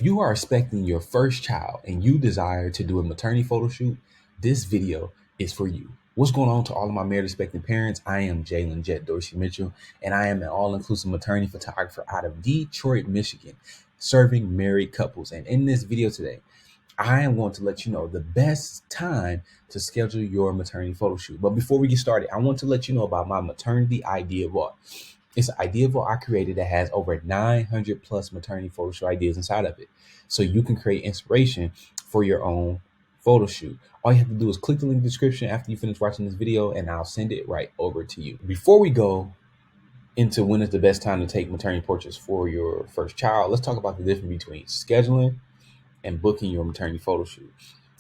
you are expecting your first child and you desire to do a maternity photo shoot, this video is for you. What's going on to all of my married expecting parents? I am Jaylin Dorsey-Mitchell, and I am an all-inclusive maternity photographer out of Detroit, Michigan, serving married couples. And in this video today, I am going to let you know the best time to schedule your maternity photo shoot. But before we get started, I want to let you know about my Maternity Idea Vault. It's an idea vault I created that has over 900 plus maternity photo shoot ideas inside of it. So you can create inspiration for your own photo shoot. All you have to do is click the link in the description after you finish watching this video and I'll send it right over to you. Before we go into when is the best time to take maternity portraits for your first child, let's talk about the difference between scheduling and booking your maternity photo shoot.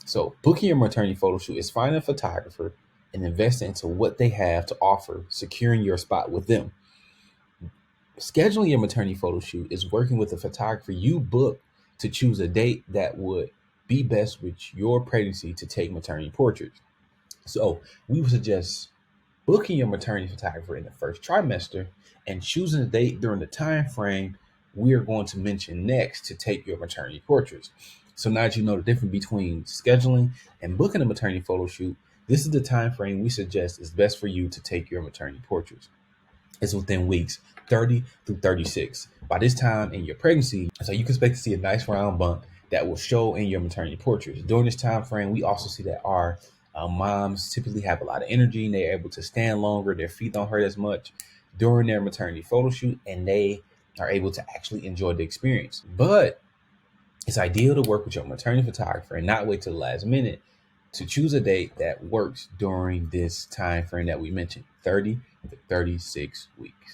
So booking your maternity photo shoot is finding a photographer and investing into what they have to offer, securing your spot with them. Scheduling your maternity photo shoot is working with a photographer you book to choose a date that would be best with your pregnancy to take maternity portraits. So we would suggest booking your maternity photographer in the first trimester and choosing a date during the time frame we are going to mention next to take your maternity portraits. So now that you know the difference between scheduling and booking a maternity photo shoot, this is the time frame we suggest is best for you to take your maternity portraits. It's within weeks 30 through 36. By this time in your pregnancy, so you can expect to see a nice round bump that will show in your maternity portraits. During this time frame, we also see that our moms typically have a lot of energy and they're able to stand longer. Their feet don't hurt as much during their maternity photo shoot, and they are able to actually enjoy the experience. But it's ideal to work with your maternity photographer and not wait till the last minute to choose a date that works during this time frame that we mentioned, 30 to 36 weeks.